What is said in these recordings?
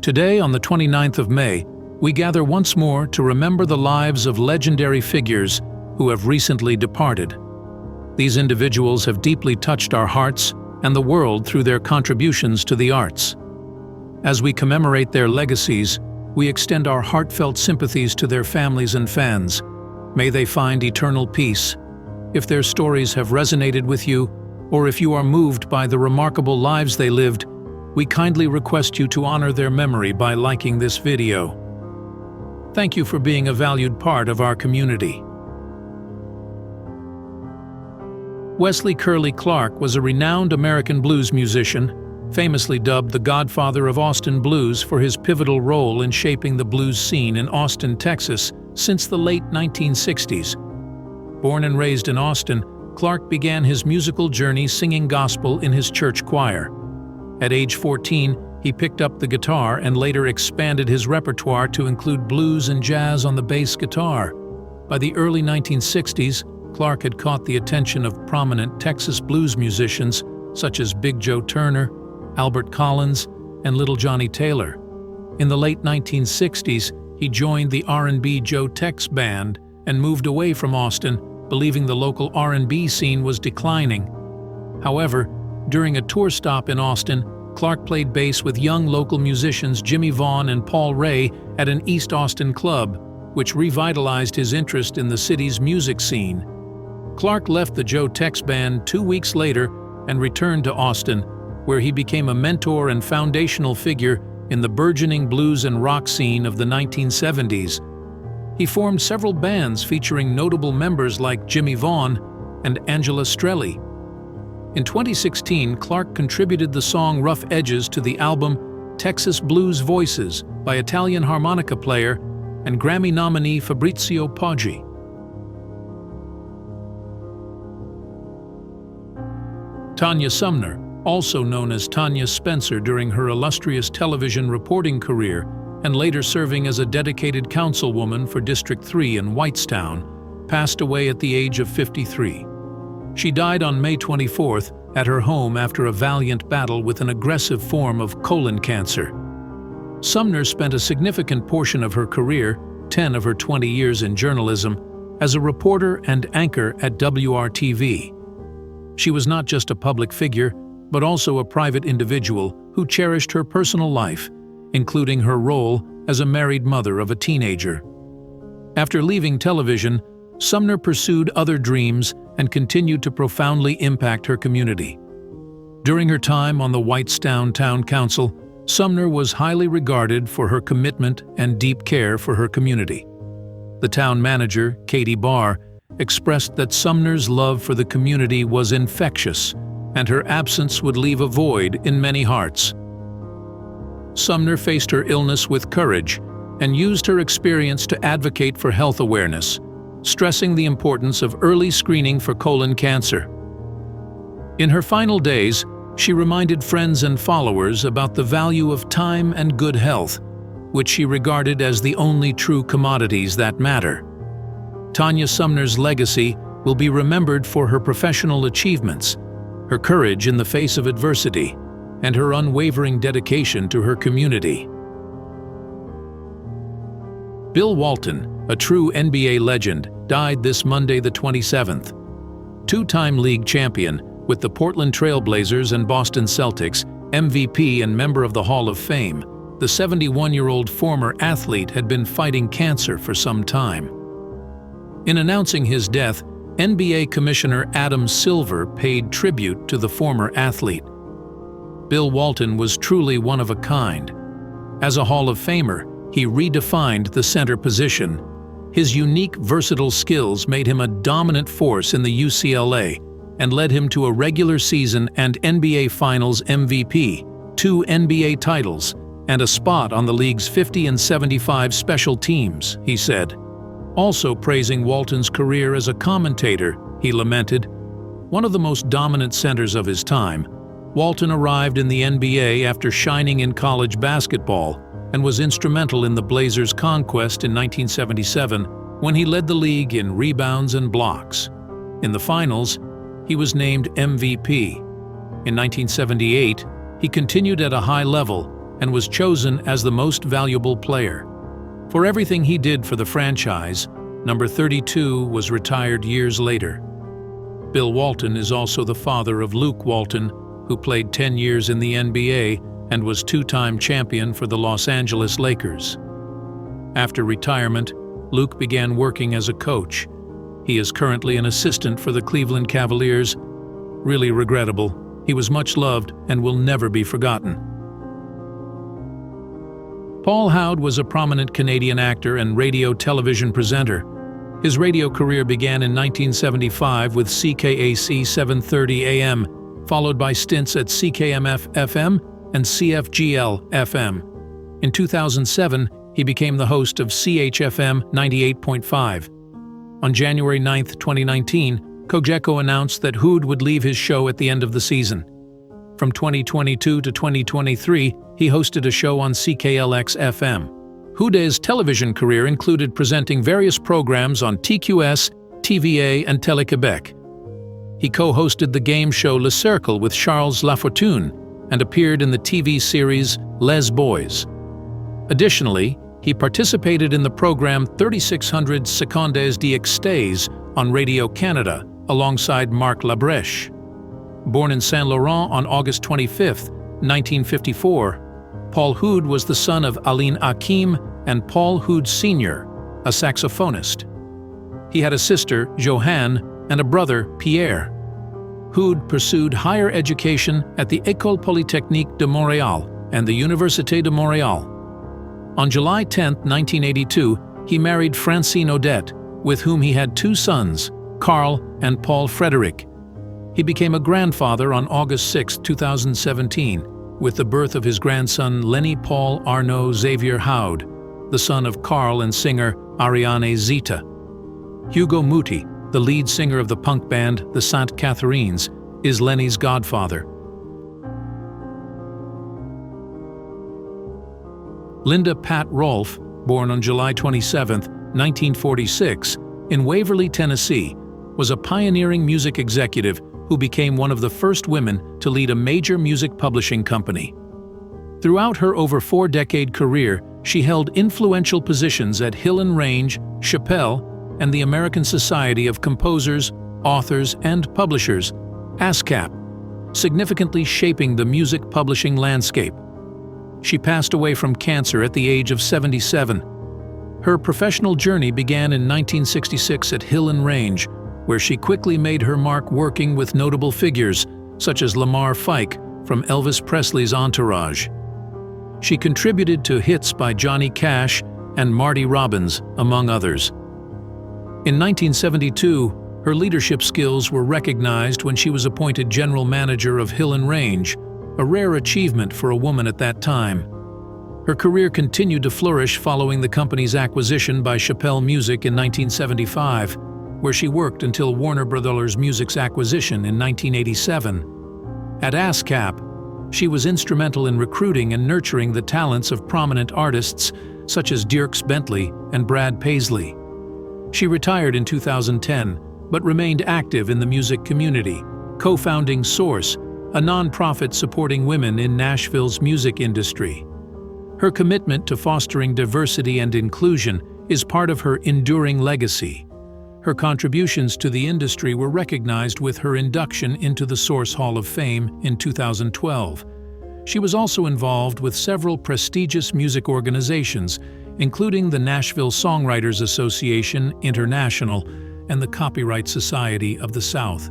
Today, on the 29th of May, we gather once more to remember the lives of legendary figures who have recently departed. These individuals have deeply touched our hearts and the world through their contributions to the arts. As we commemorate their legacies, we extend our heartfelt sympathies to their families and fans. May they find eternal peace. If their stories have resonated with you, or if you are moved by the remarkable lives they lived, we kindly request you to honor their memory by liking this video. Thank you for being a valued part of our community. Wesley "Curly" Clark was a renowned American blues musician, famously dubbed the Godfather of Austin blues for his pivotal role in shaping the blues scene in Austin, Texas, since the late 1960s. Born and raised in Austin, Clark began his musical journey singing gospel in his church choir. At age 14, he picked up the guitar and later expanded his repertoire to include blues and jazz on the bass guitar. By the early 1960s, Clark had caught the attention of prominent Texas blues musicians such as Big Joe Turner, Albert Collins, and Little Johnny Taylor. In the late 1960s, he joined the R&B Joe Tex Band and moved away from Austin, believing the local R&B scene was declining. However, during a tour stop in Austin, Clark played bass with young local musicians Jimmy Vaughn and Paul Ray at an East Austin club, which revitalized his interest in the city's music scene. Clark left the Joe Tex Band 2 weeks later and returned to Austin, where he became a mentor and foundational figure in the burgeoning blues and rock scene of the 1970s. He formed several bands featuring notable members like Jimmy Vaughn and Angela Strelli. In 2016, Clark contributed the song Rough Edges to the album Texas Blues Voices by Italian harmonica player and Grammy nominee Fabrizio Poggi. Tanya Sumner, also known as Tanya Spencer during her illustrious television reporting career and later serving as a dedicated councilwoman for District 3 in Whitestown, passed away at the age of 53. She died on May 24th at her home after a valiant battle with an aggressive form of colon cancer. Sumner spent a significant portion of her career, 10 of her 20 years in journalism, as a reporter and anchor at WRTV. She was not just a public figure, but also a private individual who cherished her personal life, including her role as a married mother of a teenager. After leaving television, Sumner pursued other dreams and continued to profoundly impact her community. During her time on the Whitestown Town Council, Sumner was highly regarded for her commitment and deep care for her community. The town manager, Katie Barr, expressed that Sumner's love for the community was infectious, and her absence would leave a void in many hearts. Sumner faced her illness with courage and used her experience to advocate for health awareness, stressing the importance of early screening for colon cancer. In her final days, she reminded friends and followers about the value of time and good health, which she regarded as the only true commodities that matter. Tanya Sumner's legacy will be remembered for her professional achievements, her courage in the face of adversity, and her unwavering dedication to her community. Bill Walton, a true NBA legend, died this Monday the 27th. Two-time league champion with the Portland Trail Blazers and Boston Celtics, MVP and member of the Hall of Fame, the 71-year-old former athlete had been fighting cancer for some time. In announcing his death, NBA Commissioner Adam Silver paid tribute to the former athlete. Bill Walton was truly one of a kind. As a Hall of Famer, he redefined the center position. His unique, versatile skills made him a dominant force in the UCLA and led him to a regular season and NBA Finals MVP, 2 NBA titles, and a spot on the league's 50 and 75 special teams, he said. Also praising Walton's career as a commentator, he lamented, "One of the most dominant centers of his time, Walton arrived in the NBA after shining in college basketball and was instrumental in the Blazers' conquest in 1977 when he led the league in rebounds and blocks. In the finals, he was named MVP. In 1978, he continued at a high level and was chosen as the most valuable player. For everything he did for the franchise, number 32 was retired years later. Bill Walton is also the father of Luke Walton, who played 10 years in the NBA and was two-time champion for the Los Angeles Lakers. After retirement, Luke began working as a coach. He is currently an assistant for the Cleveland Cavaliers. Really regrettable. He was much loved and will never be forgotten. Paul Howd was a prominent Canadian actor and radio-television presenter. His radio career began in 1975 with CKAC 730 AM, followed by stints at CKMF-FM and CFGL-FM. In 2007, he became the host of CHFM 98.5. On January 9, 2019, Cogeco announced that Howd would leave his show at the end of the season. From 2022 to 2023, he hosted a show on CKLX-FM. Howd's television career included presenting various programs on TQS, TVA, and Télé-Québec. He co-hosted the game show Le Cercle with Charles Lafortune and appeared in the TV series Les Boys. Additionally, he participated in the program 3600 Secondes d'Extase on Radio Canada alongside Marc Labrèche. Born in Saint-Laurent on August 25, 1954, Paul Howd was the son of Aline Hakim and Paul Howd Sr., a saxophonist. He had a sister, Johanne, and a brother, Pierre. Howd pursued higher education at the École Polytechnique de Montréal and the Université de Montréal. On July 10, 1982, he married Francine Odette, with whom he had two sons, Carl and Paul Frederick. He became a grandfather on August 6, 2017, with the birth of his grandson Lenny Paul Arnaud Xavier Howd, the son of Carl and singer Ariane Zita. Hugo Muti, the lead singer of the punk band the Sainte Catharines, is Lenny's godfather. Linda Pat Rolfe, born on July 27, 1946, in Waverly, Tennessee, was a pioneering music executive who became one of the first women to lead a major music publishing company. Throughout her over four-decade career, she held influential positions at Hill and Range, Chappell, and the American Society of Composers, Authors, and Publishers, ASCAP, significantly shaping the music publishing landscape. She passed away from cancer at the age of 77. Her professional journey began in 1966 at Hill and Range, where she quickly made her mark working with notable figures such as Lamar Fike from Elvis Presley's entourage. She contributed to hits by Johnny Cash and Marty Robbins, among others. In 1972, her leadership skills were recognized when she was appointed general manager of Hill and Range, a rare achievement for a woman at that time. Her career continued to flourish following the company's acquisition by Chappell Music in 1975, where she worked until Warner Brothers Music's acquisition in 1987. At ASCAP, she was instrumental in recruiting and nurturing the talents of prominent artists such as Dierks Bentley and Brad Paisley. She retired in 2010, but remained active in the music community, co-founding Source, a nonprofit supporting women in Nashville's music industry. Her commitment to fostering diversity and inclusion is part of her enduring legacy. Her contributions to the industry were recognized with her induction into the Source Hall of Fame in 2012. She was also involved with several prestigious music organizations, including the Nashville Songwriters Association International and the Copyright Society of the South.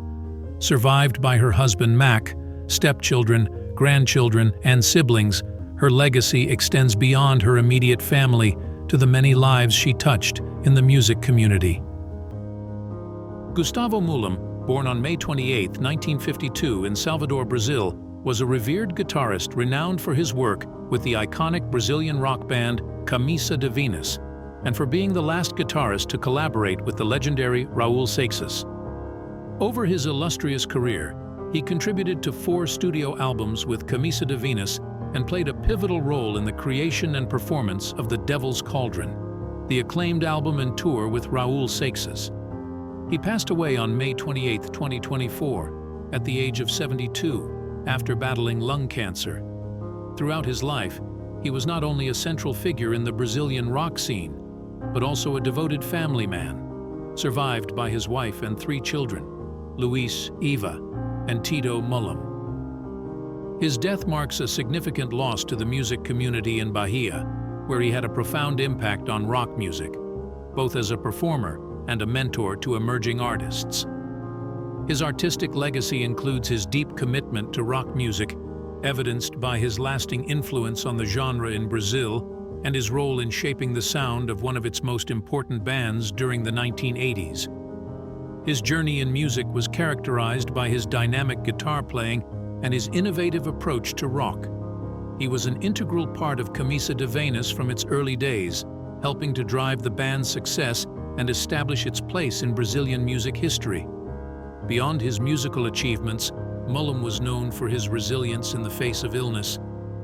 Survived by her husband Mac, stepchildren, grandchildren, and siblings, her legacy extends beyond her immediate family to the many lives she touched in the music community. Gustavo Mulam, born on May 28, 1952 in Salvador, Brazil, was a revered guitarist renowned for his work with the iconic Brazilian rock band Camisa de Venus, and for being the last guitarist to collaborate with the legendary Raul Seixas. Over his illustrious career, he contributed to 4 studio albums with Camisa de Venus and played a pivotal role in the creation and performance of The Devil's Cauldron, the acclaimed album and tour with Raul Seixas. He passed away on May 28, 2024, at the age of 72, after battling lung cancer. Throughout his life, He was not only a central figure in the Brazilian rock scene, but also a devoted family man, survived by his wife and 3 children, Luis, Eva, and Tito Mullum. His death marks a significant loss to the music community in Bahia, where he had a profound impact on rock music, both as a performer and a mentor to emerging artists. His artistic legacy includes his deep commitment to rock music, evidenced by his lasting influence on the genre in Brazil and his role in shaping the sound of one of its most important bands during the 1980s. His journey in music was characterized by his dynamic guitar playing and his innovative approach to rock. He was an integral part of Camisa de Venus from its early days, helping to drive the band's success and establish its place in Brazilian music history. Beyond his musical achievements, Mullum was known for his resilience in the face of illness,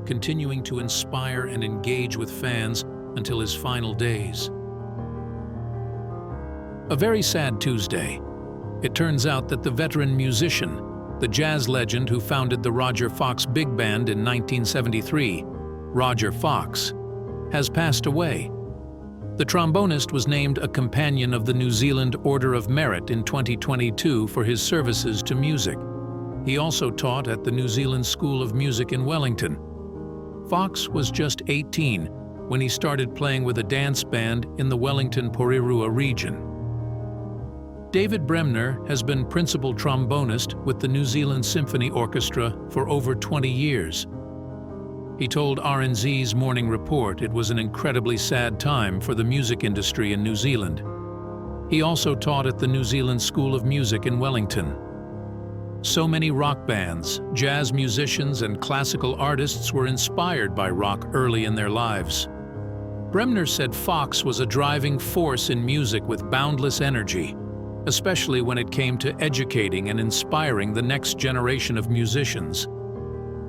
continuing to inspire and engage with fans until his final days. A very sad Tuesday. It turns out that the veteran musician, the jazz legend who founded the Roger Fox Big Band in 1973, Roger Fox, has passed away. The trombonist was named a Companion of the New Zealand Order of Merit in 2022 for his services to music. He also taught at the New Zealand School of Music in Wellington. Fox was just 18 when he started playing with a dance band in the Wellington-Porirua region. David Bremner has been principal trombonist with the New Zealand Symphony Orchestra for over 20 years. He told RNZ's Morning Report it was an incredibly sad time for the music industry in New Zealand. He also taught at the New Zealand School of Music in Wellington. So many rock bands, jazz musicians, and classical artists were inspired by rock early in their lives. Bremner said Fox was a driving force in music with boundless energy, especially when it came to educating and inspiring the next generation of musicians.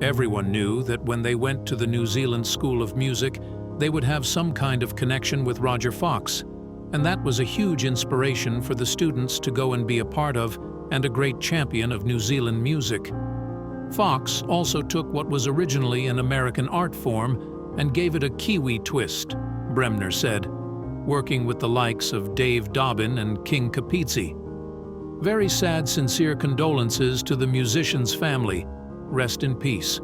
Everyone knew that when they went to the New Zealand School of Music, they would have some kind of connection with Roger Fox, and that was a huge inspiration for the students to go and be a part of, and a great champion of New Zealand music. Fox also took what was originally an American art form and gave it a Kiwi twist, Bremner said, working with the likes of Dave Dobbin and King Kapitzi. Very sad, sincere condolences to the musician's family. Rest in peace.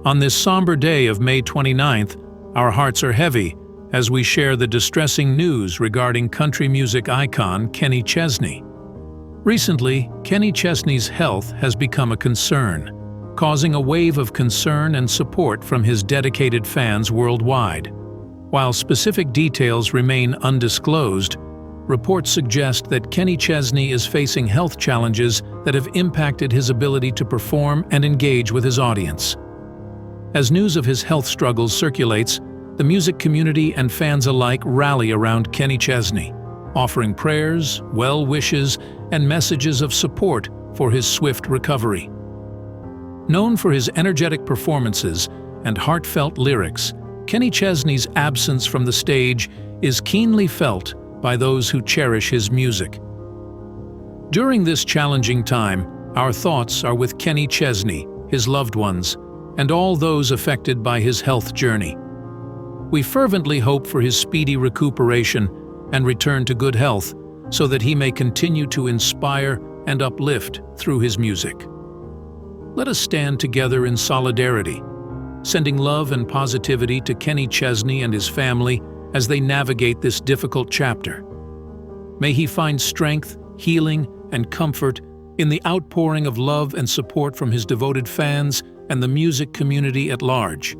On this somber day of May 29th, our hearts are heavy as we share the distressing news regarding country music icon Kenny Chesney. Recently, Kenny Chesney's health has become a concern, causing a wave of concern and support from his dedicated fans worldwide. While specific details remain undisclosed, reports suggest that Kenny Chesney is facing health challenges that have impacted his ability to perform and engage with his audience. As news of his health struggles circulates, the music community and fans alike rally around Kenny Chesney, offering prayers, well wishes, and messages of support for his swift recovery. Known for his energetic performances and heartfelt lyrics, Kenny Chesney's absence from the stage is keenly felt by those who cherish his music. During this challenging time, our thoughts are with Kenny Chesney, his loved ones, and all those affected by his health journey. We fervently hope for his speedy recuperation and return to good health so that he may continue to inspire and uplift through his music. Let us stand together in solidarity, sending love and positivity to Kenny Chesney and his family as they navigate this difficult chapter. May he find strength, healing, and comfort in the outpouring of love and support from his devoted fans and the music community at large.